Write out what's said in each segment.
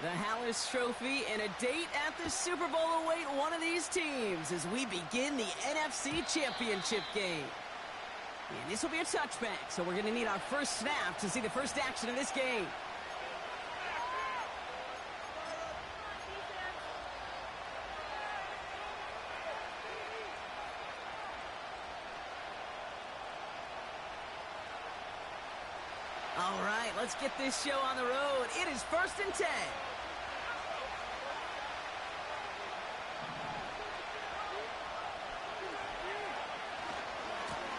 The Hallis Trophy and a date at the Super Bowl await one of these teams as we begin the NFC Championship game. And this will be a touchback, so we're going to need our first snap to see the first action of this game. All right, let's get this show on the road. It is 1st and 10.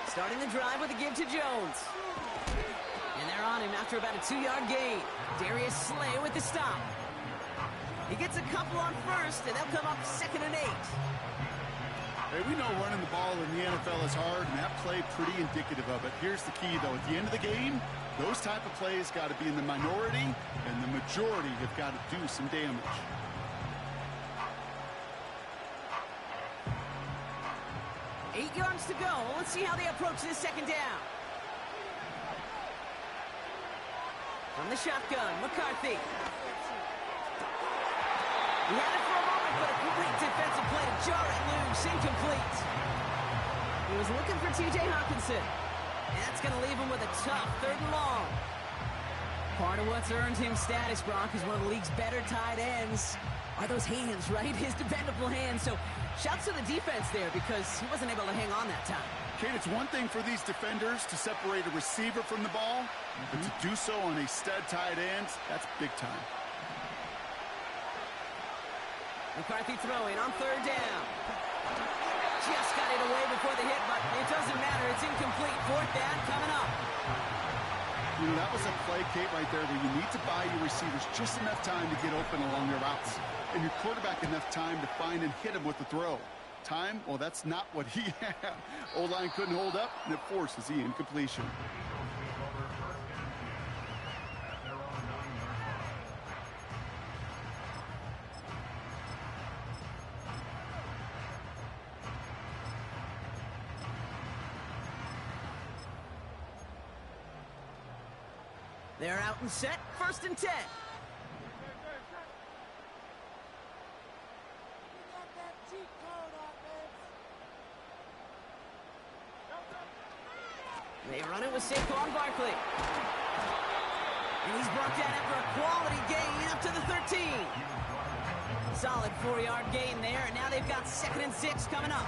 Starting the drive with a give to Jones. And they're on him after about a 2-yard gain. Darius Slay with the stop. He gets a couple on first, and they'll come up 2nd and 8. Hey, we know running the ball in the NFL is hard, and that play pretty indicative of it. Here's the key, though. At the end of the game, those type of plays got to be in the minority, and the majority have got to do some damage. Eight yards to go. Let's see how they approach this 2nd down. From the shotgun, McCarthy. He had it for a moment, but a great defensive play to jar it loose. Incomplete. He was looking for T.J. Hawkinson. And that's going to leave him with a tough 3rd and long. Part of what's earned him status, Brock, is one of the league's better tight ends. Are those hands, right? His dependable hands. So shouts to the defense there because he wasn't able to hang on that time. Kate, it's one thing for these defenders to separate a receiver from the ball, but to do so on a stud tight end, that's big time. McCarthy throwing on 3rd down. Just got it away before the hit, but it doesn't matter. It's incomplete. 4th down coming up. You know, that was a play, Kate, right there where you need to buy your receivers just enough time to get open along their routes. And your quarterback enough time to find and hit him with the throw. Time, well, that's not what he had. O-line couldn't hold up, and it forces the incompletion. They're out and set. 1st and 10. They run it with Saquon Barkley. And he's brought down after a quality gain up to the 13. Solid 4-yard gain there, and now they've got 2nd and 6 coming up.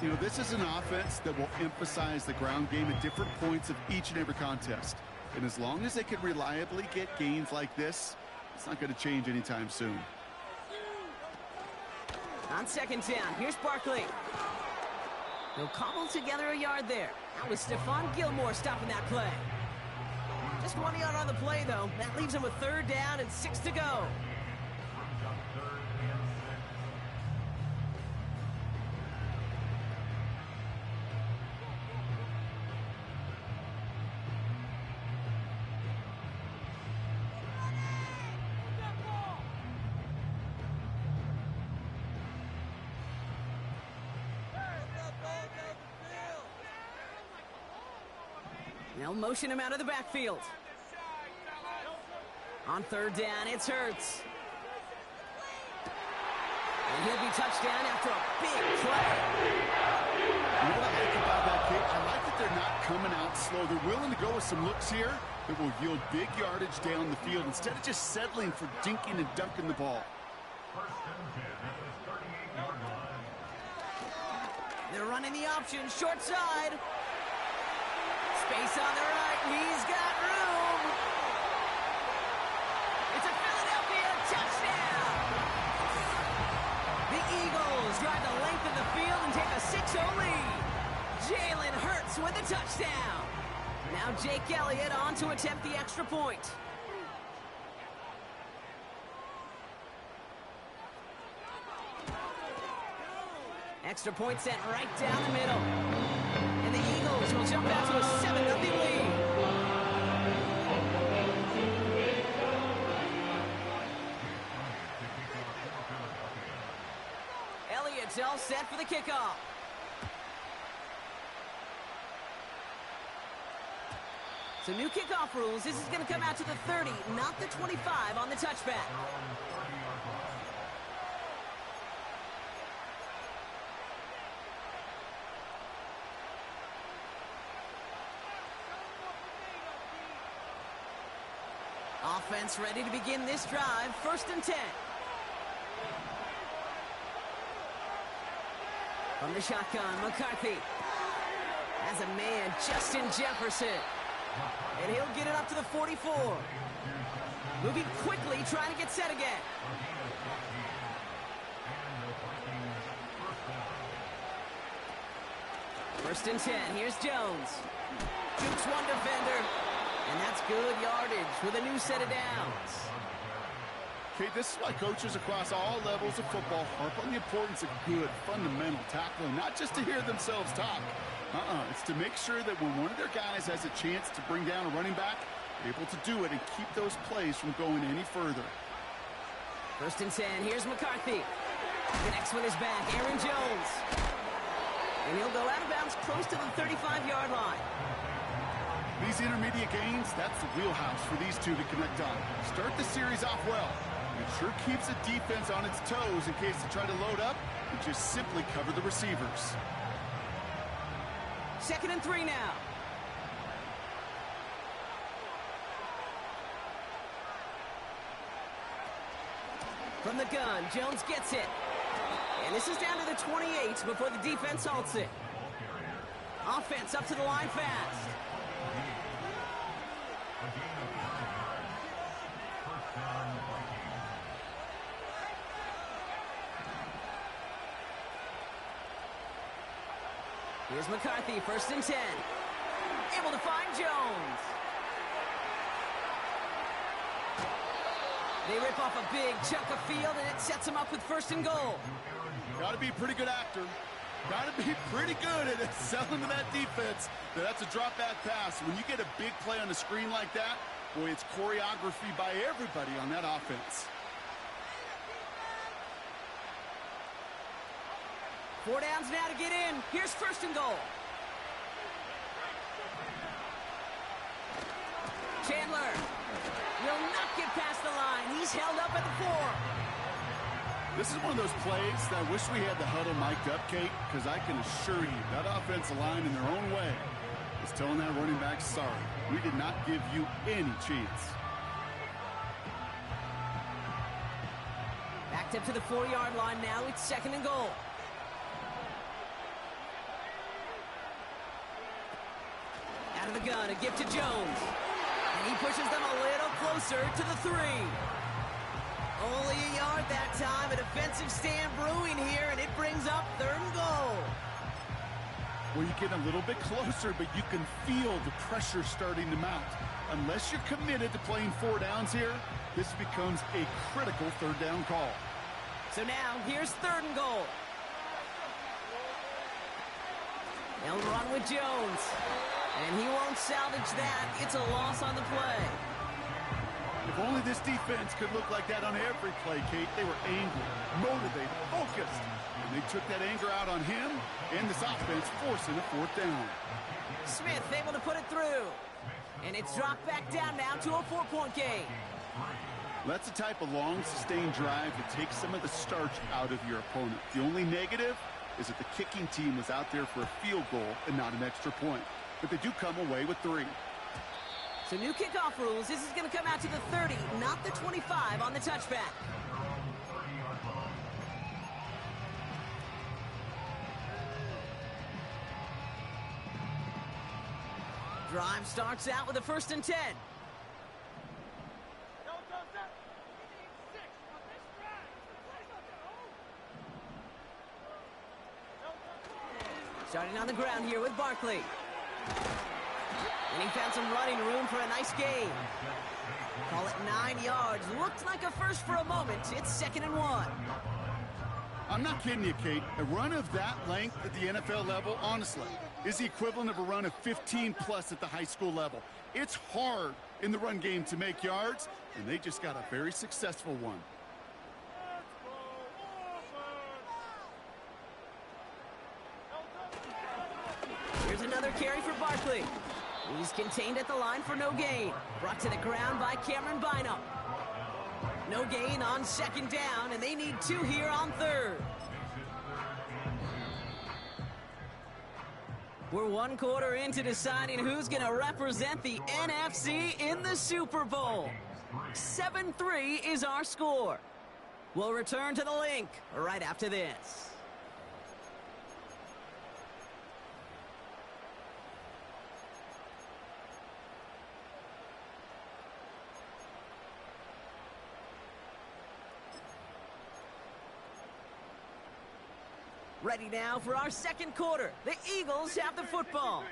You know, this is an offense that will emphasize the ground game at different points of each and every contest. And as long as they can reliably get gains like this, it's not going to change anytime soon. On 2nd down, here's Barkley. He'll cobble together a yard there. That was Stephon Gilmore stopping that play. Just 1 yard on the play, though. That leaves him with 3rd down and 6 to go. They'll motion him out of the backfield. On 3rd down, it's Hurts. And he'll be touchdown after a big play. You know what I like about that kick? I like that they're not coming out slow. They're willing to go with some looks here that will yield big yardage down the field instead of just settling for dinking and dunking the ball. They're running the option, short side. Space on the right, he's got room. It's a Philadelphia touchdown. The Eagles drive the length of the field and take a 6-0 lead. Jalen Hurts with a touchdown. Now Jake Elliott on to attempt the extra point. Extra point sent right down the middle. And the Eagles will jump out to a 7-0 lead. Elliott's all set for the kickoff. So new kickoff rules. This is going to come out to the 30, not the 25 on the touchback. Offense ready to begin this drive. 1st and 10. From the shotgun, McCarthy has a man, Justin Jefferson. And he'll get it up to the 44. Moving quickly, trying to get set again. First and 10, here's Jones. Jukes one defender. And that's good yardage with a new set of downs. Okay, this is why coaches across all levels of football harp on the importance of good, fundamental tackling, not just to hear themselves talk. It's to make sure that when one of their guys has a chance to bring down a running back, they're able to do it and keep those plays from going any further. 1st and 10, here's McCarthy. Connects with his back, Aaron Jones. And he'll go out of bounds close to the 35-yard line. These intermediate gains, that's the wheelhouse for these two to connect on. Start the series off well. It sure keeps the defense on its toes in case they try to load up and just simply cover the receivers. 2nd and 3 now. From the gun, Jones gets it. And this is down to the 28 before the defense halts it. Offense up to the line fast. Here's McCarthy, 1st and 10. Able to find Jones. They rip off a big chunk of field, and it sets them up with 1st and goal. Got to be a pretty good actor. Got to be pretty good at selling to that defense. That's a drop-back pass. When you get a big play on the screen like that, boy, it's choreography by everybody on that offense. 4 downs now to get in. Here's 1st and goal. Chandler will not get past the line. He's held up at the 4. This is one of those plays that I wish we had the huddle mic'd up, Kate, because I can assure you that offensive line in their own way is telling that running back, sorry, we did not give you any chance. Backed up to the 4-yard line now. It's 2nd and goal. Out of the gun, a gift to Jones. And he pushes them a little closer to the 3. Only a yard that time. A defensive stand brewing here, and it brings up 3rd and goal. Well, you get a little bit closer, but you can feel the pressure starting to mount. Unless you're committed to playing 4 downs here, this becomes a critical 3rd down call. So now, here's 3rd and goal. They'll run with Jones. And he won't salvage that. It's a loss on the play. If only this defense could look like that on every play, Kate. They were angry, motivated, focused. And they took that anger out on him and this offense, forcing a 4th down. Smith able to put it through. And it's dropped back down now to a 4-point game. That's the type of long, sustained drive that takes some of the starch out of your opponent. The only negative is that the kicking team was out there for a field goal and not an extra point. But they do come away with 3. So new kickoff rules. This is going to come out to the 30, not the 25 on the touchback. Drive starts out with a 1st and 10. Starting on the ground here with Barkley. And he found some running room for a nice gain. Call it 9 yards. Looked like a first for a moment. It's 2nd and 1. I'm not kidding you, Kate. A run of that length at the NFL level, honestly, is the equivalent of a run of 15-plus at the high school level. It's hard in the run game to make yards, and they just got a very successful one. Here's another carry for Barkley. He's contained at the line for no gain. Brought to the ground by Cameron Bynum. No gain on second down, and they need 2 here on third. We're 1 quarter into deciding who's going to represent the NFC in the Super Bowl. 7-3 is our score. We'll return to the link right after this. Ready now for our second quarter. The Eagles have the football.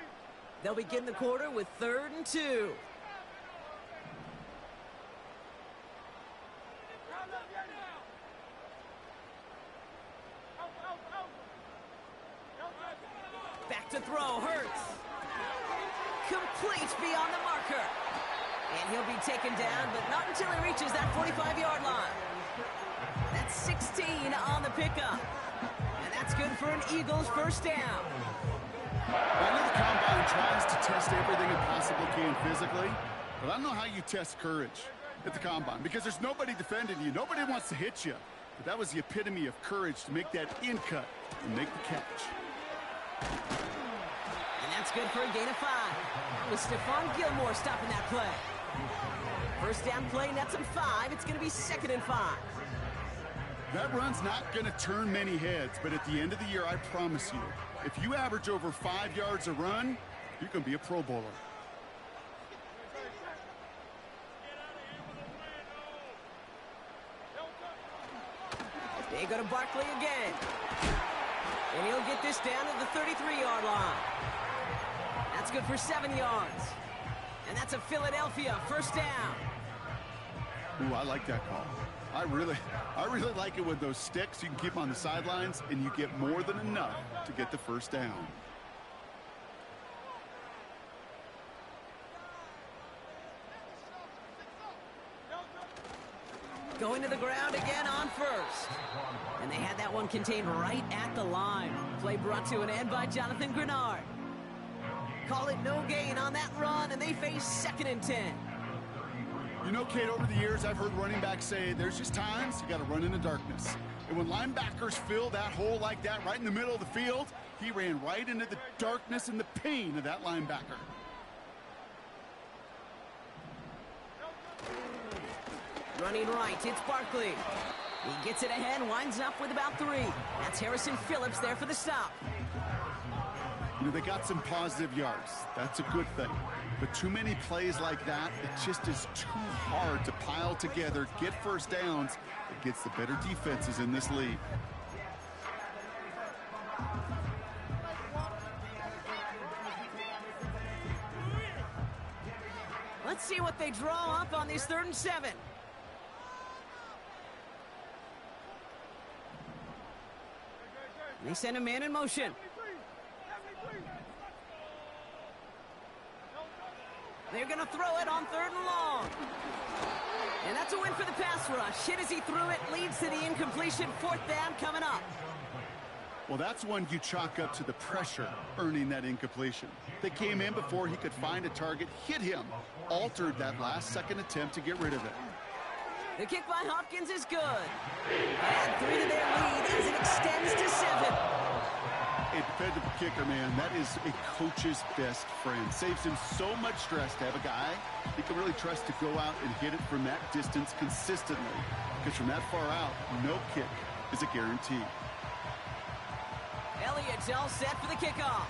They'll begin the quarter with 3rd and 2. Back to throw, Hurts. Complete beyond the marker. And he'll be taken down, but not until he reaches that 45-yard line. That's 16 on the pickup. That's good for an Eagles first down. I know the Combine tries to test everything it possibly can physically, but I don't know how you test courage at the Combine because there's nobody defending you. Nobody wants to hit you. But that was the epitome of courage to make that in cut and make the catch. And that's good for a gain of 5. With Stephon Gilmore stopping that play. First down play, nets him 5. It's going to be 2nd and 5. That run's not going to turn many heads, but at the end of the year, I promise you, if you average over 5 yards a run, you're going to be a Pro Bowler. They go to Barkley again. And he'll get this down to the 33-yard line. That's good for 7 yards. And that's a Philadelphia first down. Ooh, I like that call. I really like it with those sticks. You can keep on the sidelines, and you get more than enough to get the first down. Going to the ground again on first. And they had that one contained right at the line. Play brought to an end by Jonathan Grenard. Call it no gain on that run, and they face 2nd and 10. You know, Kate, over the years, I've heard running backs say there's just times you got to run in the darkness. And when linebackers fill that hole like that right in the middle of the field, he ran right into the darkness and the pain of that linebacker. Running right, it's Barkley. He gets it ahead, winds up with about 3. That's Harrison Phillips there for the stop. You know, they got some positive yards. That's a good thing. But too many plays like that, it just is too hard to pile together, get first downs against the better defenses in this league. Let's see what they draw up on these 3rd and 7. They send a man in motion. They're going to throw it on 3rd and long. And that's a win for the pass rush. Hit as he threw it, leads to the incompletion. 4th down coming up. Well, that's one you chalk up to the pressure earning that incompletion. They came in before he could find a target, hit him, altered that last-second attempt to get rid of it. The kick by Hopkins is good. Add 3 to their lead as it extends to 7. A dependable kicker, man, that is a coach's best friend. Saves him so much stress to have a guy he can really trust to go out and hit it from that distance consistently. Because from that far out, no kick is a guarantee. Elliott's all set for the kickoff.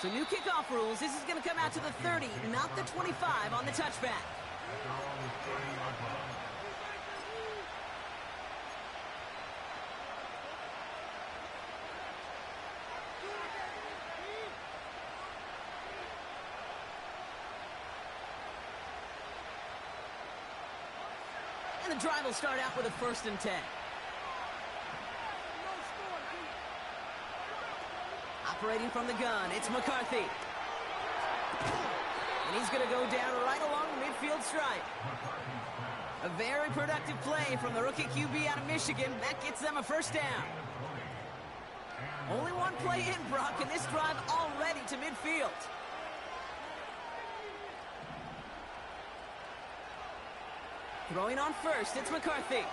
So new kickoff rules. This is going to come out to the 30, not the 25 on the touchback. And the drive will start out with a 1st and 10. Operating from the gun, it's McCarthy. And he's going to go down right along the midfield stripe. A very productive play from the rookie QB out of Michigan. That gets them a first down. Only one play in, Brock, and this drive already to midfield. Throwing on first, it's McCarthy.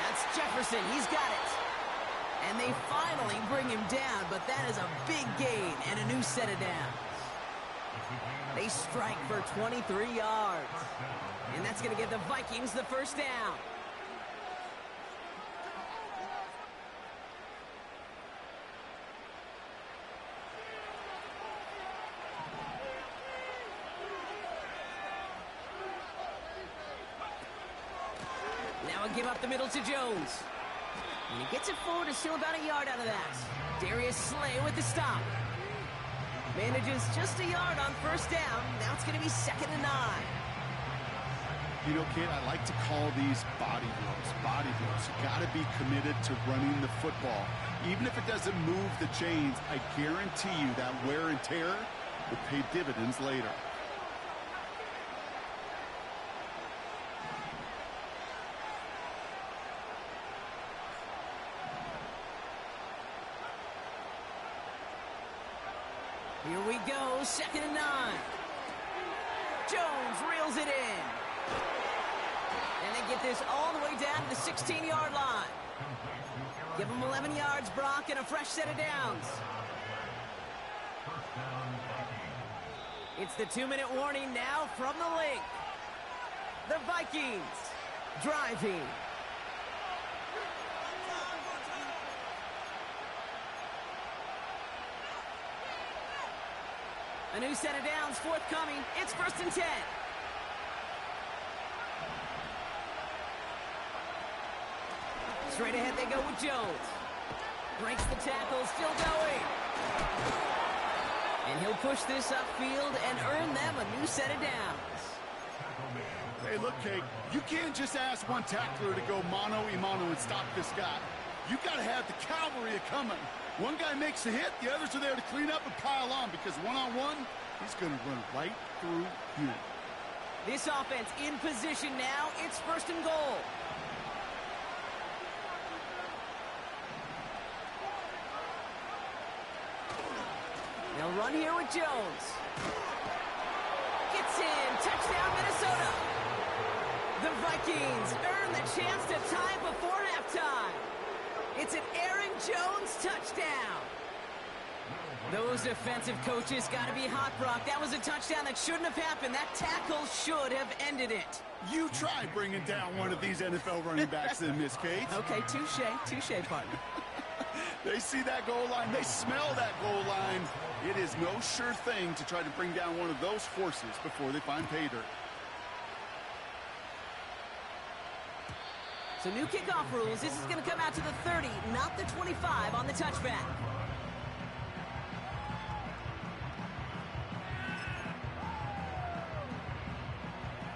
That's Jefferson, he's got it. And they finally bring him down, but that is a big gain and a new set of downs. They strike for 23 yards. And that's going to give the Vikings the first down. Now a give up the middle to Jones. And he gets it forward, is still about a yard out of that. Darius Slay with the stop. Manages just a yard on first down. Now it's going to be 2nd and 9. You know, Kate, I like to call these body blows. Body blows. You got to be committed to running the football. Even if it doesn't move the chains, I guarantee you that wear and tear will pay dividends later. Here we go, 2nd and 9. Jones reels it in. And they get this all the way down to the 16-yard line. Give them 11 yards, Brock, and a fresh set of downs. It's the 2-minute warning now from the link. The Vikings driving. A new set of downs forthcoming. It's 1st and 10. Straight ahead they go with Jones. Breaks the tackle, still going. And he'll push this upfield and earn them a new set of downs. Hey, look, Kate, you can't just ask one tackler to go mano-a-mano and stop this guy. You got to have the cavalry coming. One guy makes a hit, the others are there to clean up and pile on, because one-on-one, he's going to run right through you. This offense in position now. It's 1st and goal. They'll run here with Jones. Gets in. Touchdown, Minnesota. The Vikings earn the chance to tie before halftime. It's an Aaron Jones touchdown. Those defensive coaches got to be hot, Brock. That was a touchdown that shouldn't have happened. That tackle should have ended it. You try bringing down one of these NFL running backs then, Miss Kate. Okay, touche, partner. They see that goal line. They smell that goal line. It is no sure thing to try to bring down one of those horses before they find pay dirt. So new kickoff rules. This is going to come out to the 30, not the 25 on the touchback.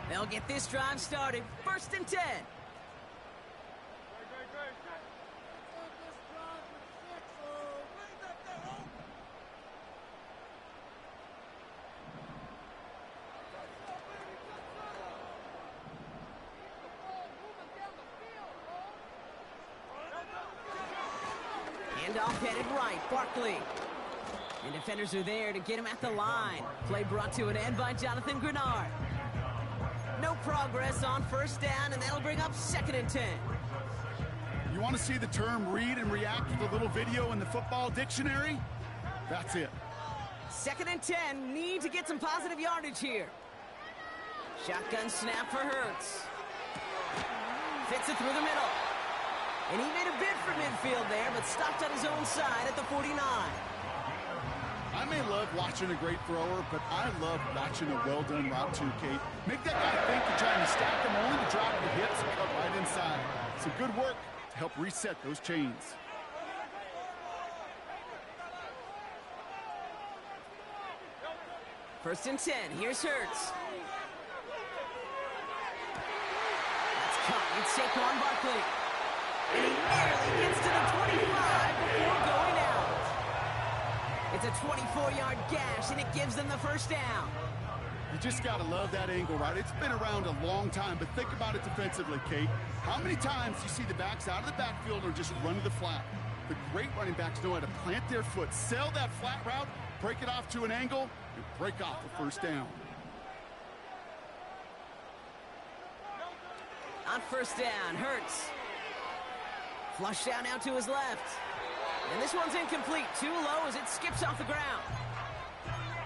They'll get this drive started. 1st and 10. Handoff headed right, Barkley. And defenders are there to get him at the line. Play brought to an end by Jonathan Grenard. No progress on first down, and that'll bring up 2nd and 10. You want to see the term read and react with a little video in the football dictionary? That's it. 2nd and 10, need to get some positive yardage here. Shotgun snap for Hurts. Fits it through the middle. And he made a bid for midfield there, but stopped on his own side at the 49. I may love watching a great thrower, but I love watching a well-done route too, Kate. Make that guy think you're trying to stack him, only to drop the hips and cut right inside. Some good work to help reset those chains. First and 10. Here's Hurts. That's caught. It's Saquon Barkley. And he nearly gets to the 25 before going out. It's a 24-yard gash, and it gives them the first down. You just got to love that angle, right? It's been around a long time, but think about it defensively, Kate. How many times do you see the backs out of the backfield or just run to the flat? The great running backs know how to plant their foot, sail that flat route, break it off to an angle, and break off the first down. On first down, Hurts. Flush down out to his left. And this one's incomplete. Too low as it skips off the ground.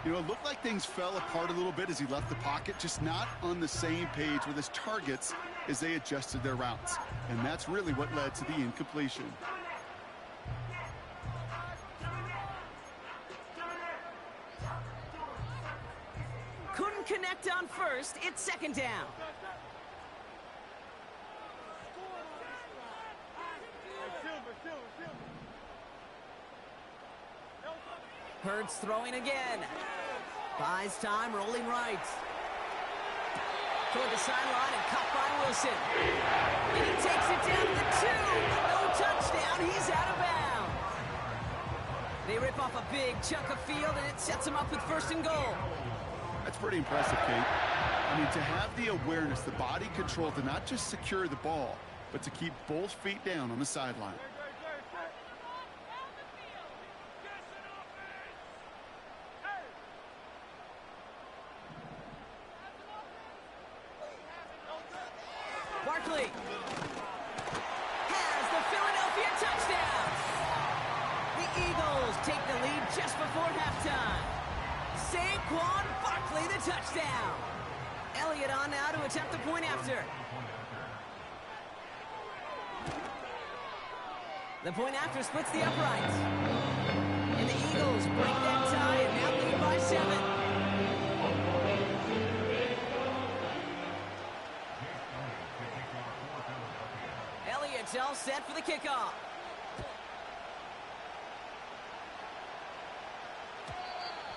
You know, it looked like things fell apart a little bit as he left the pocket, just not on the same page with his targets as they adjusted their routes. And that's really what led to the incompletion. Couldn't connect on first. It's second down. Hurts throwing again. Buys time, rolling right. Toward the sideline and caught by Wilson. And he takes it down to the 2. No touchdown. He's out of bounds. They rip off a big chunk of field, and it sets them up with first and goal. That's pretty impressive, Kate. I mean, to have the awareness, the body control to not just secure the ball, but to keep both feet down on the sideline. Barkley has the Philadelphia touchdown. The Eagles take the lead just before halftime. Saquon Barkley, the touchdown. Elliott on now to attempt the point after. The point after splits the uprights. And the Eagles break that tie and now lead by 7. Elliott's all set for the kickoff.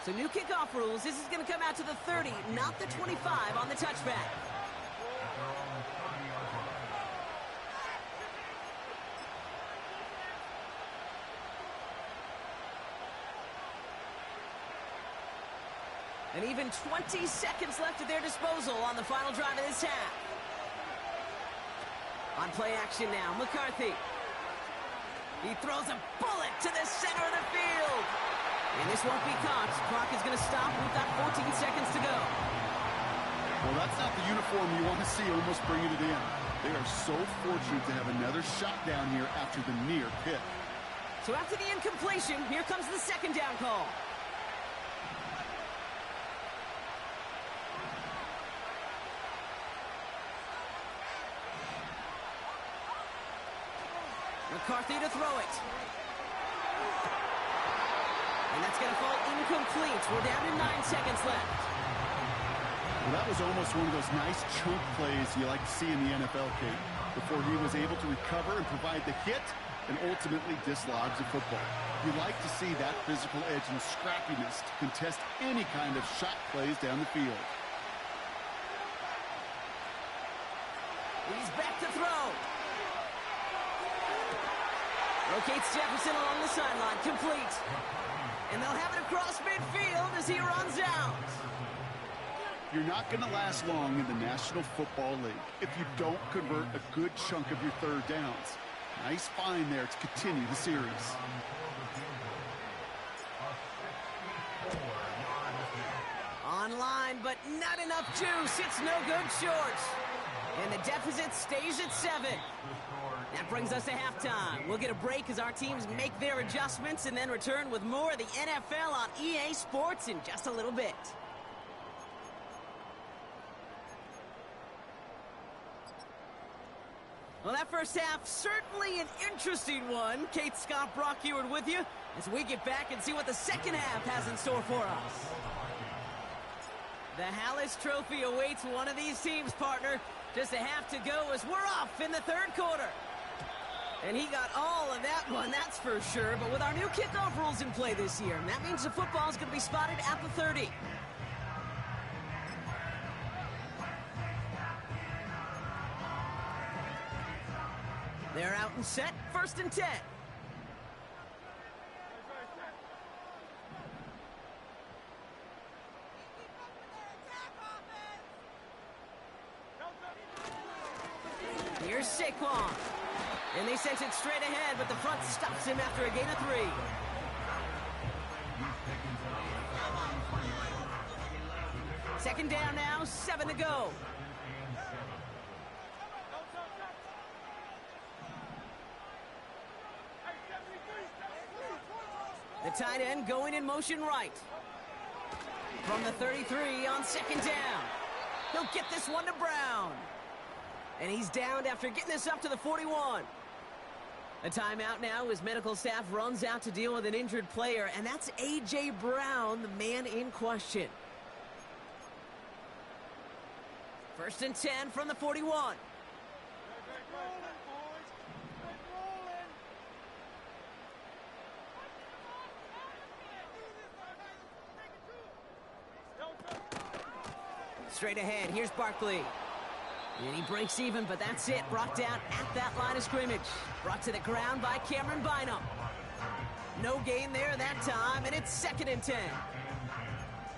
So new kickoff rules. This is going to come out to the 30, not the 25 on the touchback. And even 20 seconds left at their disposal on the final drive of this half. On play action now, McCarthy. He throws a bullet to the center of the field. And this won't be caught. Clock is going to stop. We've got 14 seconds to go. Well, that's not the uniform you want to see almost bringing it in. They are so fortunate to have another shot down here after the near pick. So after the incompletion, here comes the second down call. McCarthy to throw it. And that's going to fall incomplete. We're down to 9 seconds left. Well, that was almost one of those nice chunk plays you like to see in the NFL, Kate, before he was able to recover and provide the hit and ultimately dislodge the football. You like to see that physical edge and scrappiness to contest any kind of shot plays down the field. He's back to throw. Rotates Jefferson along the sideline, complete. And they'll have it across midfield as he runs out. You're not going to last long in the National Football League if you don't convert a good chunk of your third downs. Nice find there to continue the series. Online, but not enough juice. It's no good short. And the deficit stays at 7. That brings us to halftime. We'll get a break as our teams make their adjustments and then return with more of the NFL on EA Sports in just a little bit. Well, that first half, certainly an interesting one. Kate Scott, Brock Eward with you as we get back and see what the second half has in store for us. The Hallis Trophy awaits one of these teams, partner. Just a half to go as we're off in the third quarter. And he got all of that one, that's for sure. But with our new kickoff rules in play this year, that means the football is going to be spotted at the 30. They're out and set, 1st and 10. Here's Saquon. And they sent it straight ahead, but the front stops him after a gain of 3. Second down now, 7 to go. The tight end going in motion right. From the 33 on second down. He'll get this one to Brown. And he's downed after getting this up to the 41. A timeout now as medical staff runs out to deal with an injured player, and that's A.J. Brown, the man in question. First and 10 from the 41. Straight ahead, here's Barkley. And he breaks even, but that's it. Brought down at that line of scrimmage. Brought to the ground by Cameron Bynum. No gain there that time, and it's second and 10.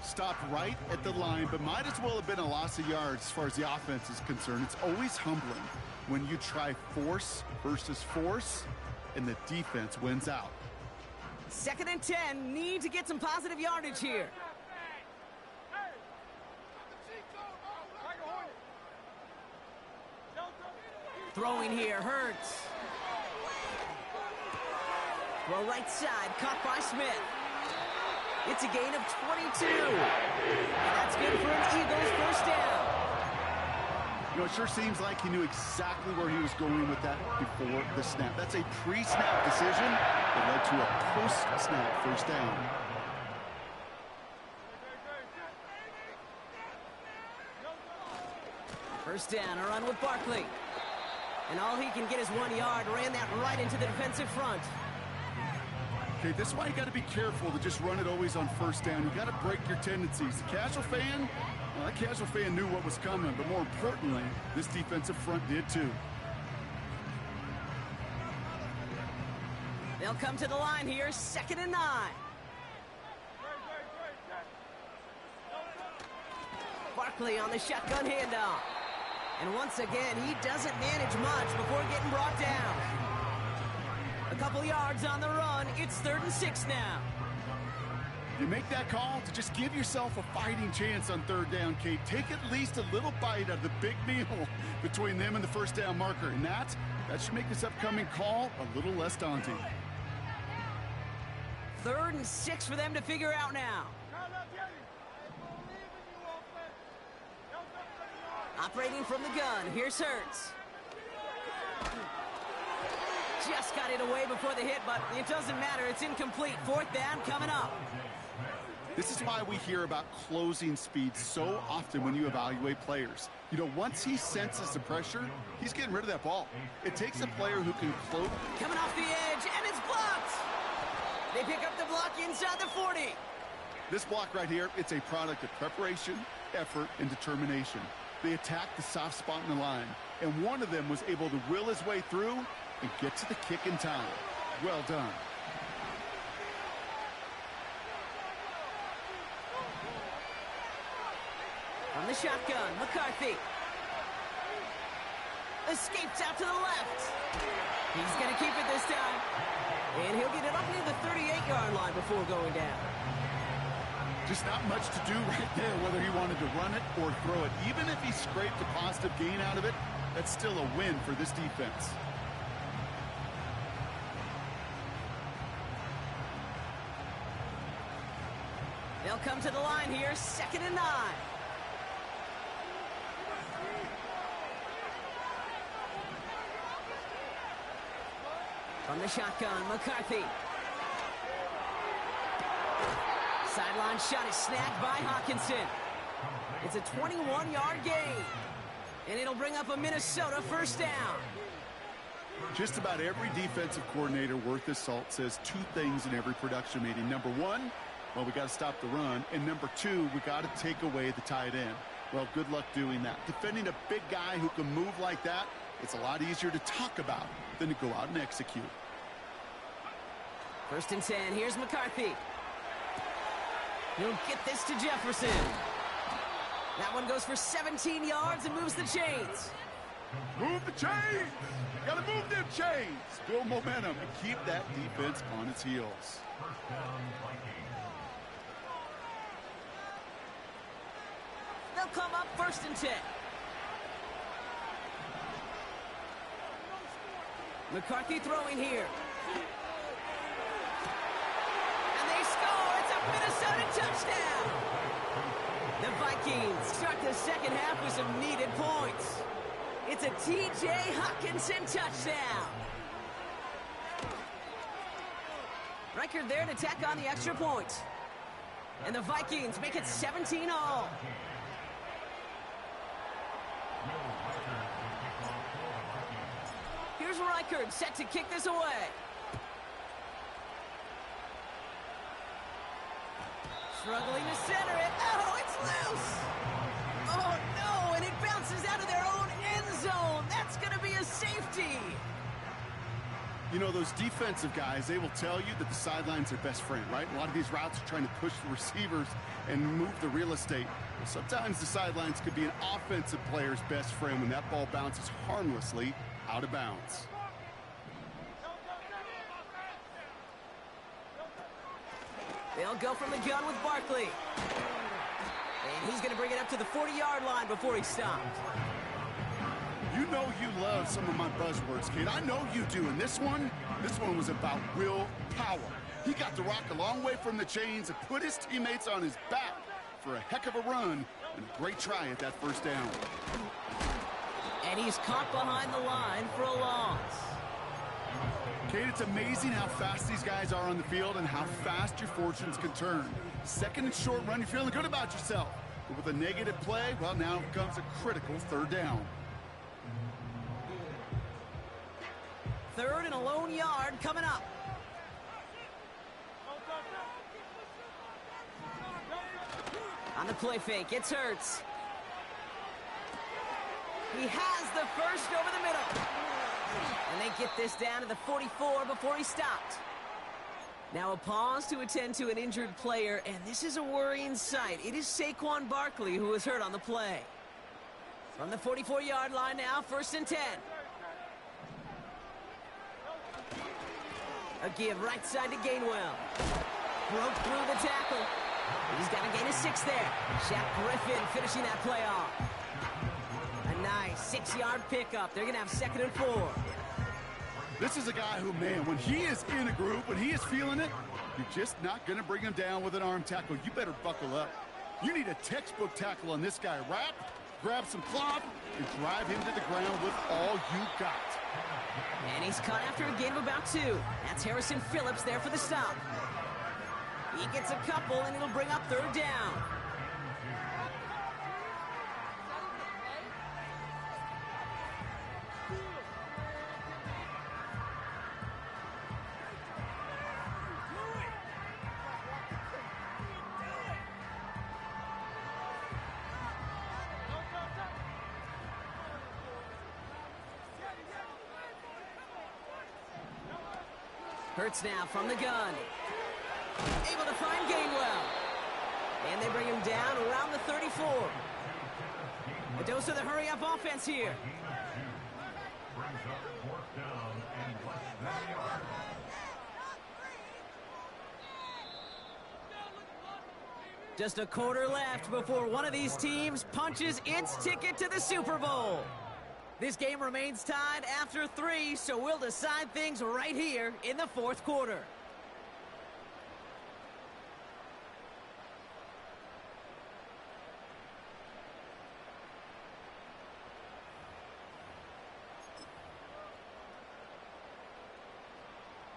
Stopped right at the line, but might as well have been a loss of yards as far as the offense is concerned. It's always humbling when you try force versus force, and the defense wins out. Second and 10, need to get some positive yardage here. Throwing here, Hurts. Throw right side, caught by Smith. It's a gain of 22. And that's good for an Eagles first down. You know, it sure seems like he knew exactly where he was going with that before the snap. That's a pre-snap decision that led to a post-snap first down. First down, a run with Barkley. And all he can get is 1 yard. Ran that right into the defensive front. Okay, this is why you got to be careful to just run it always on first down. You got to break your tendencies. The casual fan, well, that casual fan knew what was coming, but more importantly, this defensive front did too. They'll come to the line here, second and 9. Barkley on the shotgun handoff. And once again, he doesn't manage much before getting brought down. A couple yards on the run. It's 3rd and 6 now. You make that call to just give yourself a fighting chance on 3rd down, Kate. Take at least a little bite out of the big meal between them and the first down marker. And that should make this upcoming call a little less daunting. 3rd and 6 for them to figure out now. Operating from the gun, here's Hurts. Just got it away before the hit, but it doesn't matter. It's incomplete. 4th down coming up. This is why we hear about closing speed so often when you evaluate players. You know, once he senses the pressure, he's getting rid of that ball. It takes a player who can close. Coming off the edge, and it's blocked. They pick up the block inside the 40. This block right here, it's a product of preparation, effort, and determination. They attacked the soft spot in the line, and one of them was able to will his way through and get to the kick in time. Well done. From the shotgun, McCarthy. Escapes out to the left. He's going to keep it this time. And he'll get it up near the 38-yard line before going down. Just not much to do right there, whether he wanted to run it or throw it. Even if he scraped a positive gain out of it, that's still a win for this defense. They'll come to the line here, 2nd and 9. From the shotgun, McCarthy. Sideline shot is snagged by Hawkinson. It's a 21-yard gain. And it'll bring up a Minnesota first down. Just about every defensive coordinator worth his salt says 2 things in every production meeting. Number 1, well, we got to stop the run. And number 2, we got to take away the tight end. Well, good luck doing that. Defending a big guy who can move like that, it's a lot easier to talk about than to go out and execute. 1st and 10, here's McCarthy. He'll get this to Jefferson. That one goes for 17 yards and moves the chains. Move the chains! Gotta move them chains! Build momentum and keep that defense on its heels. They'll come up 1st and 10. McCarthy throwing here. And they score! It's a Minnesota touchdown! The Vikings start the second half with some needed points. It's a T.J. Hockenson touchdown. Reichard there to tack on the extra point. And the Vikings make it 17-all. Here's Reichard set to kick this away. Struggling to center it. Oh, it's loose. Oh, no, and it bounces out of their own end zone. That's going to be a safety. You know, those defensive guys, they will tell you that the sideline's their best friend, right? A lot of these routes are trying to push the receivers and move the real estate. Well, sometimes the sidelines could be an offensive player's best friend when that ball bounces harmlessly out of bounds. They'll go from the gun with Barkley. And he's going to bring it up to the 40-yard line before he stops. You know you love some of my buzzwords, kid. I know you do. And this one was about willpower. He got the rock a long way from the chains and put his teammates on his back for a heck of a run and a great try at that first down. And he's caught behind the line for a loss. Kate, it's amazing how fast these guys are on the field and how fast your fortunes can turn. Second and short run, you're feeling good about yourself. But with a negative play, well, now comes a critical 3rd down. 3rd and a lone yard coming up. On the play fake, it's Hurts. He has the first over the middle. And they get this down to the 44 before he stopped. Now a pause to attend to an injured player, and this is a worrying sight. It is Saquon Barkley who was hurt on the play. From the 44-yard line now, 1st and 10. A give right side to Gainwell. Broke through the tackle. He's got a gain of 6 there. Shaq Griffin finishing that play off. A nice 6-yard pickup. They're going to have 2nd and 4. This is a guy who, man, when he is in a group, when he is feeling it, you're just not going to bring him down with an arm tackle. You better buckle up. You need a textbook tackle on this guy. Wrap, grab some cloth, and drive him to the ground with all you got. And he's caught after a gain of about 2. That's Harrison Phillips there for the stop. He gets a couple, and it'll bring up 3rd down. Hurts now from the gun. Able to find Gainwell. And they bring him down around the 34. A dose of the hurry-up offense here. Just a quarter left before one of these teams punches its ticket to the Super Bowl. This game remains tied after 3, so we'll decide things right here in the 4th quarter.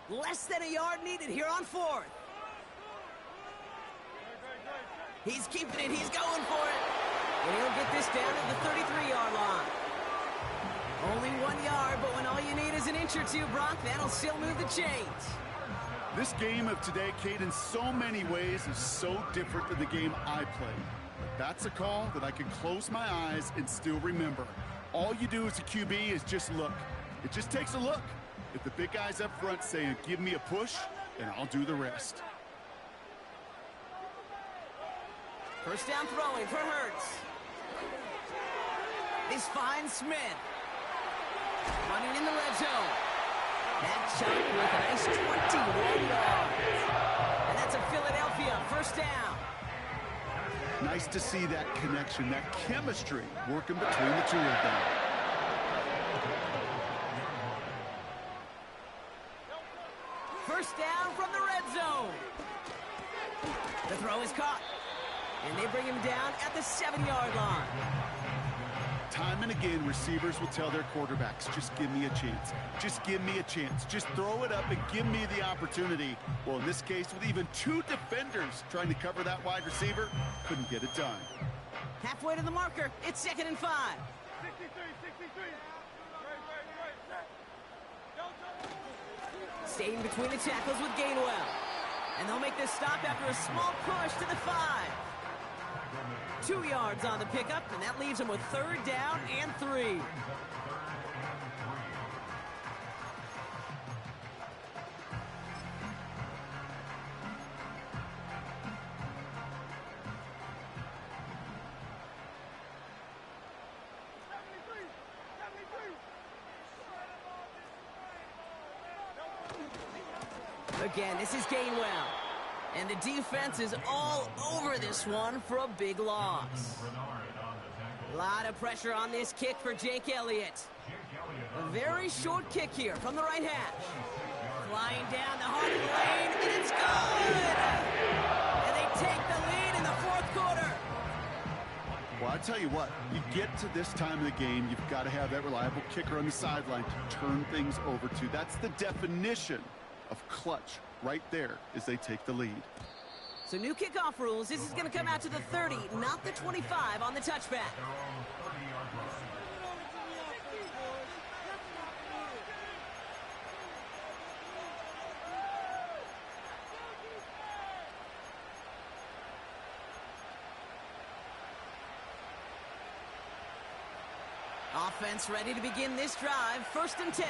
Less than a yard needed here on 4th. He's keeping it. He's going for it. And he'll get this down at the 33-yard line. Only 1 yard, but when all you need is an inch or 2, Brock, that'll still move the chains. This game of today, Kate, in so many ways is so different than the game I played. But that's a call that I can close my eyes and still remember. All you do as a QB is just look. It just takes a look. If the big guys up front saying, give me a push, then I'll do the rest. First down throwing for Hurts. This finds Smith. Running in the red zone. That chunk with a nice 21 yards. And that's a Philadelphia first down. Nice to see that connection, that chemistry working between the two of them. First down from the red zone. The throw is caught. And they bring him down at the 7-yard line. Time and again, receivers will tell their quarterbacks, just give me a chance. Just give me a chance. Just throw it up and give me the opportunity. Well, in this case, with even two defenders trying to cover that wide receiver, couldn't get it done. Halfway to the marker. It's 2nd and 5. 63. Staying between the tackles with Gainwell. And they'll make this stop after a small push to the 5. 2 yards on the pickup, and that leaves them with 3rd down and 3. Again, this is Gainwell. And the defense is all over this one for a big loss. A lot of pressure on this kick for Jake Elliott. A very short kick here from the right hash. Flying down the heart of the lane, and it's good! And they take the lead in the 4th quarter. Well, I tell you what, you get to this time of the game, you've got to have that reliable kicker on the sideline to turn things over to. That's the definition of clutch right there as they take the lead. So new kickoff rules. This is going to come out to the 30, not the 25 on the touchback. Offense ready to begin this drive. 1st and 10.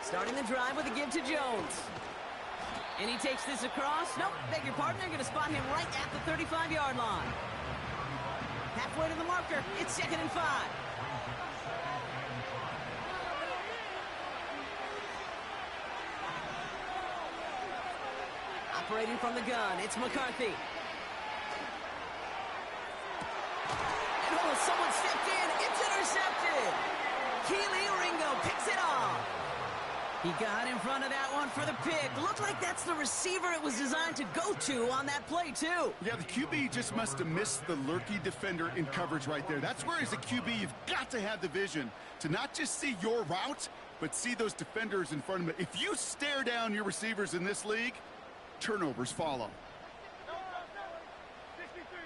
Starting the drive with a give to Jones. And he takes this across. Nope, beg your pardon. They're going to spot him right at the 35-yard line. Halfway to the marker. It's 2nd and 5. Operating from the gun, it's McCarthy. And oh, someone stepped in. It's intercepted. Keely Ringo picks it off. He got in front of that one for the pick. Looked like that's the receiver it was designed to go to on that play, too. Yeah, the QB just must have missed the lurky defender in coverage right there. That's where, as a QB, you've got to have the vision to not just see your route, but see those defenders in front of it. If you stare down your receivers in this league, turnovers follow. 63.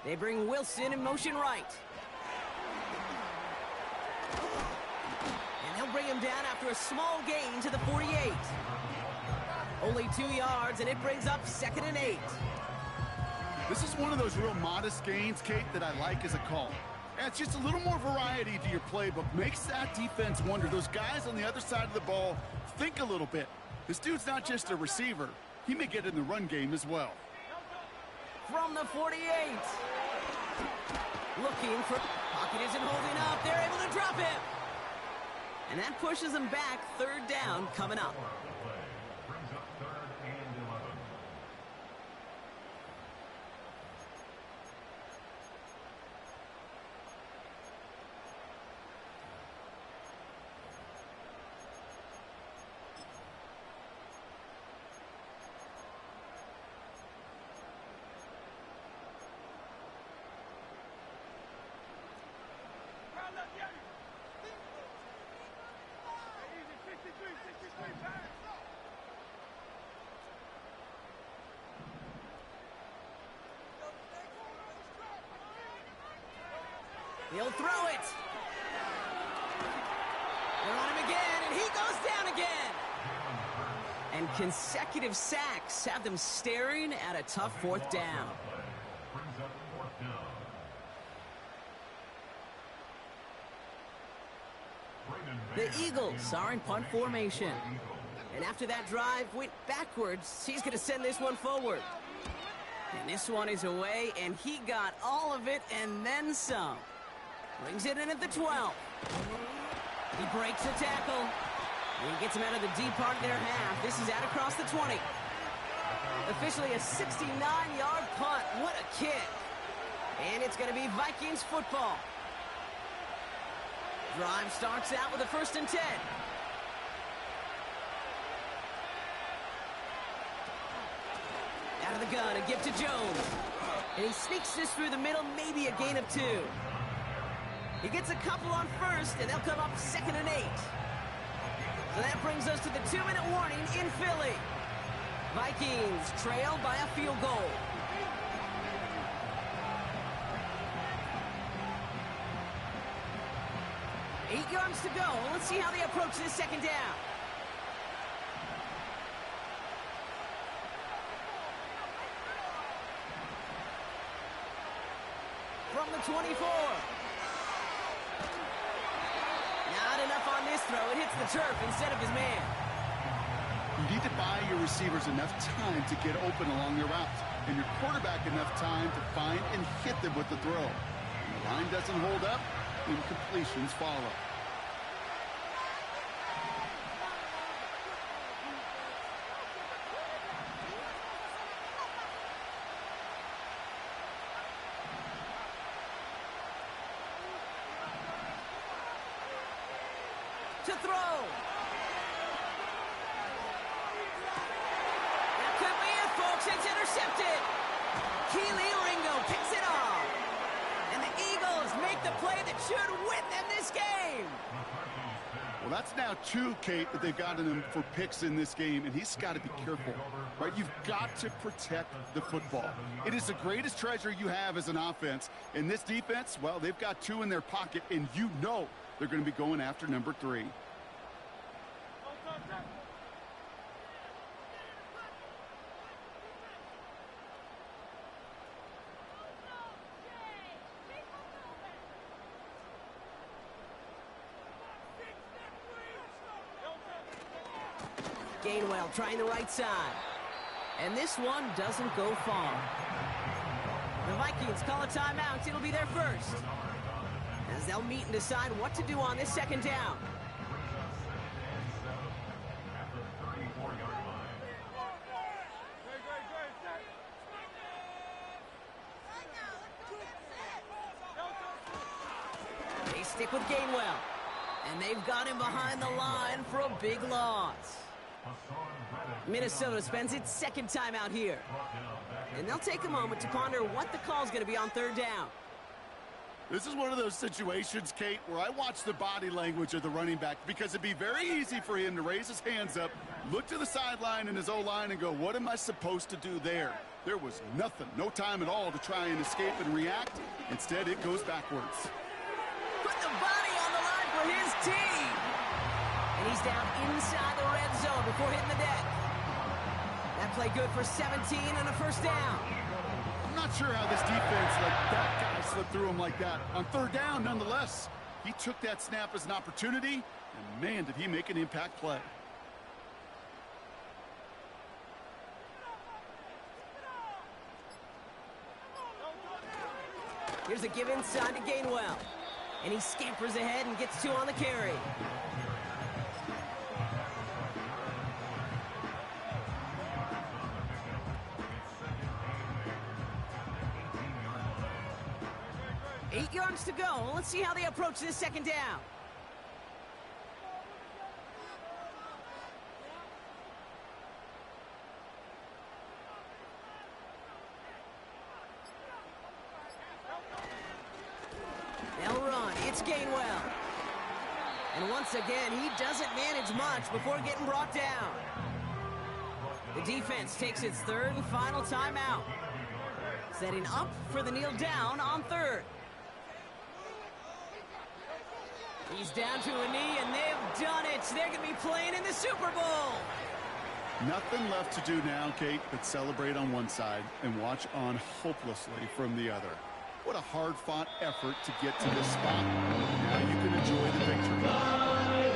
They bring Wilson in motion right. And they'll bring him down after a small gain to the 48. Only 2 yards, and it brings up 2nd and 8. This is one of those real modest gains, Kate, that I like as a call. And it's just a little more variety to your playbook. Makes that defense wonder. Those guys on the other side of the ball think a little bit. This dude's not just a receiver. He may get in the run game as well. From the 48. Looking for... Pocket isn't holding up. They're able to drop him. And that pushes them back. 3rd down coming up. He'll throw it. They're on him again, and he goes down again. And consecutive sacks have them staring at a tough 4th down. The Eagles are in punt formation. And after that drive went backwards, he's going to send this one forward. And this one is away, and he got all of it and then some. Brings it in at the 12. He breaks the tackle. And he gets him out of the deep part of their half. This is out across the 20. Officially a 69-yard punt. What a kick. And it's going to be Vikings football. Drive starts out with a 1st and 10. Out of the gun, a give to Jones. And he sneaks this through the middle, maybe a gain of 2. He gets a couple on 1st, and they'll come up 2nd and 8. So that brings us to the 2-minute warning in Philly. Vikings trail by a field goal. Eight yards to go. Let's see how they approach this 2nd down. From the 24. Not enough on this throw. It hits the turf instead of his man. You need to buy your receivers enough time to get open along their route, and your quarterback enough time to find and hit them with the throw. When the line doesn't hold up, incompletions follow. To throw. That could be it, folks. It's intercepted. Kelee Ringo picks it off. And the Eagles make the play that should win them this game. Well, that's now 2, Kate, that they've gotten him for picks in this game, and he's got to be careful, right? You've got to protect the football. It is the greatest treasure you have as an offense. In this defense, well, they've got 2 in their pocket, and you know they're going to be going after number 3. Gainwell trying the right side. And this one doesn't go far. The Vikings call a timeout. It'll be their first, as they'll meet and decide what to do on this 2nd down. They stick with Gainwell, and they've got him behind the line for a big loss. Minnesota spends its 2nd timeout here, and they'll take a moment to ponder what the call is going to be on 3rd down. This is one of those situations, Kate, where I watch the body language of the running back, because it'd be very easy for him to raise his hands up, look to the sideline in his O-line and go, what am I supposed to do there? There was nothing, no time at all to try and escape and react. Instead, it goes backwards. Put the body on the line for his team. And he's down inside the red zone before hitting the deck. That play good for 17 and a 1st down. I'm not sure how this defense let that guy slip through him like that. On 3rd down, nonetheless, he took that snap as an opportunity, and man, did he make an impact play. Here's a give inside to Gainwell. And he scampers ahead and gets 2 on the carry. Eight yards to go. Let's see how they approach this 2nd down. They'll run. It's Gainwell. And once again, he doesn't manage much before getting brought down. The defense takes its 3rd and final timeout, setting up for the kneel down on 3rd. He's down to a knee, and they've done it. They're going to be playing in the Super Bowl. Nothing left to do now, Kate, but celebrate on one side and watch on hopelessly from the other. What a hard-fought effort to get to this spot. Now you can enjoy the victory.